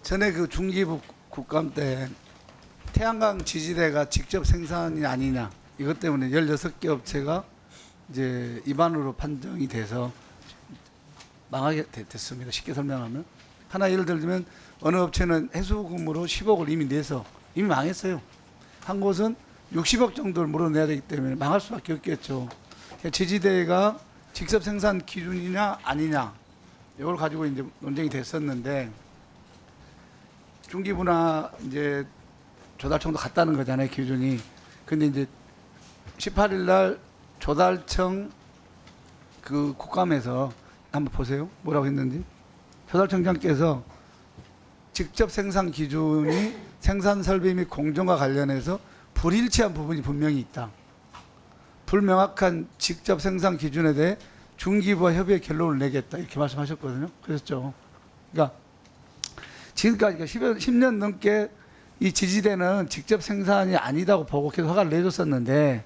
전에 그 중기부 국감 때 태양광 지지대가 직접 생산이 아니냐 이것 때문에 16개 업체가 이제 위반으로 판정이 돼서 망하게 됐습니다. 쉽게 설명하면 하나 예를 들면 어느 업체는 해수금으로 10억을 이미 내서 이미 망했어요. 한 곳은 60억 정도를 물어내야 되기 때문에 망할 수밖에 없겠죠. 지지대가 직접 생산 기준이냐 아니냐 이걸 가지고 이제 논쟁이 됐었는데 중기부나 이제 조달청도 같다는 거잖아요, 기준이. 근데 이제 18일 날 조달청 그 국감에서 한번 보세요. 뭐라고 했는지. 조달청장께서 직접 생산 기준이 생산 설비 및 공정과 관련해서 불일치한 부분이 분명히 있다. 불명확한 직접 생산 기준에 대해 중기부와 협의의 결론을 내겠다. 이렇게 말씀하셨거든요. 그랬죠. 그러니까 지금까지 10년 넘게 이 지지대는 직접 생산이 아니다고 보고 계속 허가를 내줬었는데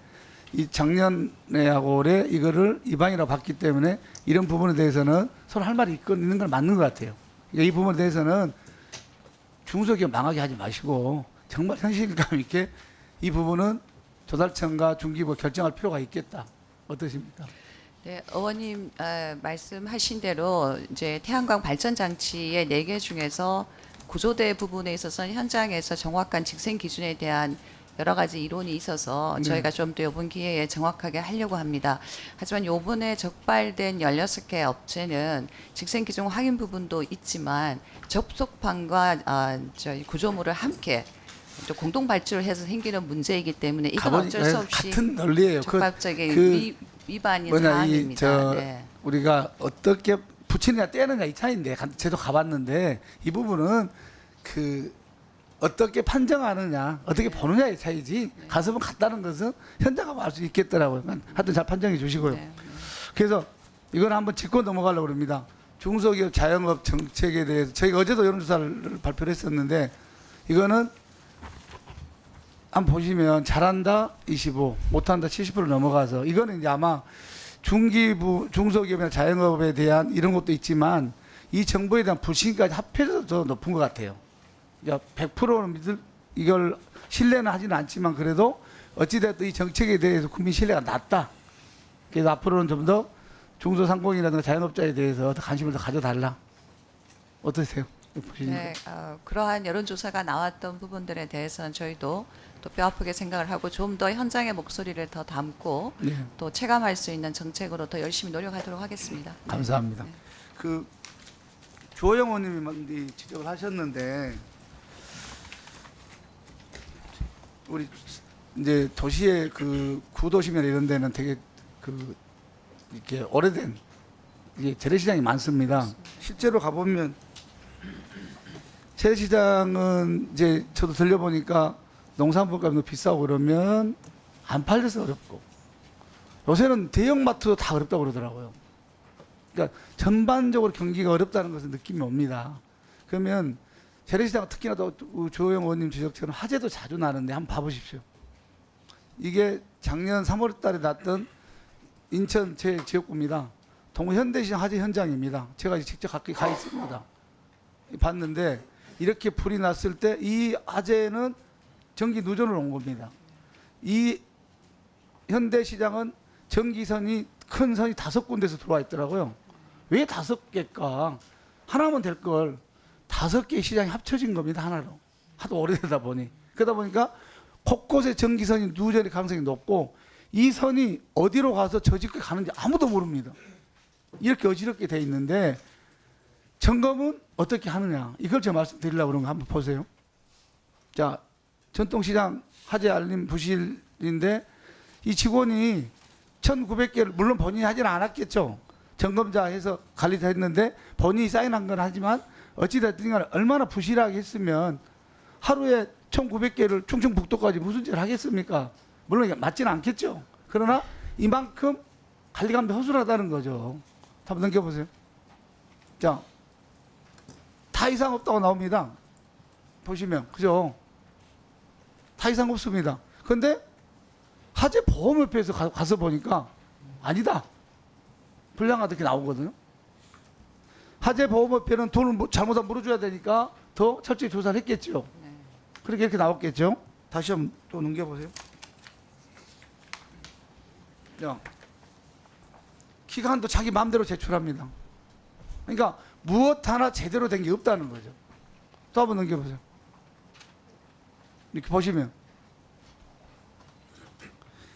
이 작년에하고 올해 이거를 위반이라고 봤기 때문에 이런 부분에 대해서는 서로 할 말이 있는 건 맞는 것 같아요. 그러니까 이 부분에 대해서는 중소기업 망하게 하지 마시고 정말 현실감 있게 이 부분은 조달청과 중기부 결정할 필요가 있겠다. 어떠십니까? 네, 의원님 말씀하신 대로 이제 태양광 발전 장치의 4개 중에서 구조대 부분에 있어서는 현장에서 정확한 직생 기준에 대한 여러 가지 이론이 있어서 저희가 좀 더 이번 기회에 정확하게 하려고 합니다. 하지만 이번에 적발된 16개 업체는 직생 기준 확인 부분도 있지만 접속판과 저희 구조물을 함께 공동 발주를 해서 생기는 문제이기 때문에 이건 어쩔 수 없이 같은 논리예요. 적법적인 위반인 사안입니다. 네. 우리가 어떻게 붙이느냐 떼느냐 이 차이인데 저도 가봤는데 이 부분은 그 어떻게 판정하느냐 어떻게 보느냐의 차이지 가서면 같다는 것은 현장 가면 알 수 있겠더라고요. 하여튼 잘 판정해 주시고요. 네. 그래서 이건 한번 짚고 넘어가려고 합니다. 중소기업 자영업 정책에 대해서 저희가 어제도 여론조사를 발표를 했었는데 이거는 한번 보시면 잘한다 25, 못한다 70% 넘어가서 이거는 이제 아마 중기부, 중소기업이나 자영업에 대한 이런 것도 있지만 이 정보에 대한 불신까지 합해서 더 높은 것 같아요. 그러니까 100%는 이걸 신뢰는 하지는 않지만 그래도 어찌됐든 이 정책에 대해서 국민 신뢰가 낮다. 그래서 앞으로는 좀 더 중소상공이라든가 자영업자에 대해서 더 관심을 더 가져달라. 어떠세요? 네, 그러한 여론조사가 나왔던 부분들에 대해서는 저희도 또 뼈아프게 생각을 하고 좀 더 현장의 목소리를 더 담고 네. 또 체감할 수 있는 정책으로 더 열심히 노력하도록 하겠습니다. 감사합니다. 네. 그 주호영 의원님이 지적을 하셨는데 우리 이제 도시의 그 구도시면 이런 데는 되게 그 이렇게 오래된 이게 재래시장이 많습니다. 실제로 가보면 재래시장은 이제 저도 들려보니까 농산물값도 비싸고 그러면 안 팔려서 어렵고 요새는 대형마트도 다 어렵다고 그러더라고요. 그러니까 전반적으로 경기가 어렵다는 것을 느낌이 옵니다. 그러면 재래시장 특히나 또 조호영 의원님 지적처럼 화재도 자주 나는데 한번 봐보십시오. 이게 작년 3월 달에 났던 인천 제 지역구입니다. 동현대시장 화재 현장입니다. 제가 직접 가 있습니다. 봤는데 이렇게 불이 났을 때 이 화재는 전기 누전을 온 겁니다. 이 현대시장은 전기선이 큰 선이 5군데서 들어와 있더라고요. 왜 5개일까? 하나면 될 걸 5개의 시장이 합쳐진 겁니다. 하나로. 하도 오래되다 보니. 그러다 보니까 곳곳에 전기선이 누전의 가능성이 높고 이 선이 어디로 가서 저 집까지 가는지 아무도 모릅니다. 이렇게 어지럽게 돼 있는데 점검은 어떻게 하느냐. 이걸 제가 말씀드리려고 그런 거 한번 보세요. 자, 전통시장 화재 알림 부실인데 이 직원이 1,900개를 물론 본인이 하지는 않았겠죠. 점검자 해서 관리도 했는데 본인이 사인한 건 하지만 어찌됐든 간에 얼마나 부실하게 했으면 하루에 1,900개를 충청북도까지 무슨 짓을 하겠습니까? 물론 이게 맞지는 않겠죠. 그러나 이만큼 관리감도 허술하다는 거죠. 한번 넘겨보세요. 자, 다 이상 없다고 나옵니다. 보시면 그죠? 다 이상 없습니다. 그런데 화재 보험협회에서 가서 보니까 아니다. 불량하다 이렇게 나오거든요. 화재 보험협회는 돈을 잘못하면 물어줘야 되니까 더 철저히 조사를 했겠죠. 네. 그렇게 이렇게 나왔겠죠. 다시 한번 또 넘겨보세요. 야, 기간도 자기 마음대로 제출합니다. 그러니까 무엇 하나 제대로 된 게 없다는 거죠. 또 한번 넘겨보세요. 이렇게 보시면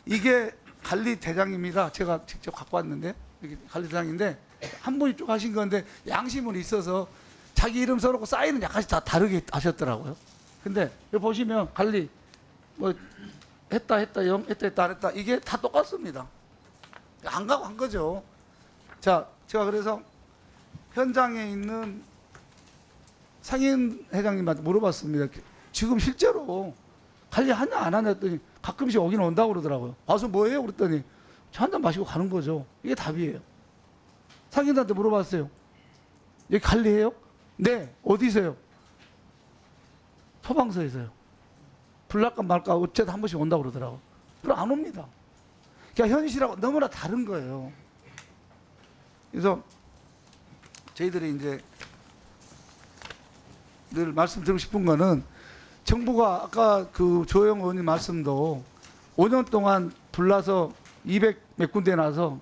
이게 관리대장입니다. 제가 직접 갖고 왔는데 이게 관리대장인데 한 분이 쭉 하신 건데 양심은 있어서 자기 이름 써놓고 사인은 약간씩 다 다르게 하셨더라고요. 근데 여기 보시면 관리 뭐 했다 안 했다 이게 다 똑같습니다. 안 가고 한 거죠. 자, 제가 그래서 현장에 있는 상인 회장님한테 물어봤습니다. 지금 실제로 관리하냐 안 하냐 했더니 가끔씩 오긴 온다고 그러더라고요. 와서 뭐해요? 그랬더니 한 잔 마시고 가는 거죠. 이게 답이에요. 상인한테 물어봤어요. 여기 관리해요? 네. 어디서요? 소방서에서요. 불날까 말까 어쨌든 한 번씩 온다고 그러더라고요. 그럼 안 옵니다. 그러니까 현실하고 너무나 다른 거예요. 그래서 저희들이 이제 늘 말씀드리고 싶은 거는 정부가 아까 그 조영 의원님 말씀도 5년 동안 불나서 200 몇 군데 나서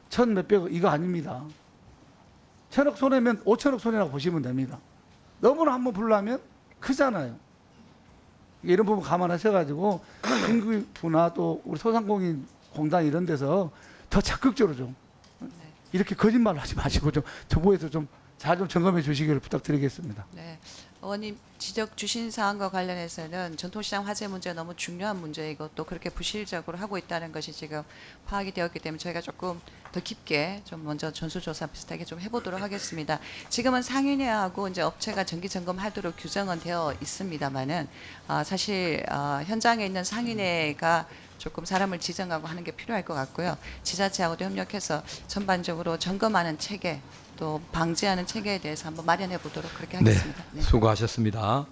1000 몇백 이거 아닙니다. 1000억 손해면 5천억 손해라고 보시면 됩니다. 너무나 한번 불나면 크잖아요. 이런 부분 감안하셔가지고 인구부나 또 우리 소상공인 공단 이런 데서 더 적극적으로 좀 이렇게 거짓말을 하지 마시고 좀 정부에서 좀 잘 좀 점검해 주시기를 부탁드리겠습니다. 네. 의원님 지적 주신 사항과 관련해서는 전통시장 화재 문제가 너무 중요한 문제이고 또 그렇게 부실적으로 하고 있다는 것이 지금 파악이 되었기 때문에 저희가 조금 더 깊게 좀 먼저 전수조사 비슷하게 좀 해보도록 하겠습니다. 지금은 상인회하고 이제 업체가 정기 점검하도록 규정은 되어 있습니다만은 사실 현장에 있는 상인회가 조금 사람을 지정하고 하는 게 필요할 것 같고요. 지자체하고도 협력해서 전반적으로 점검하는 체계 또 방지하는 체계에 대해서 한번 마련해 보도록 그렇게 하겠습니다. 네, 수고하셨습니다.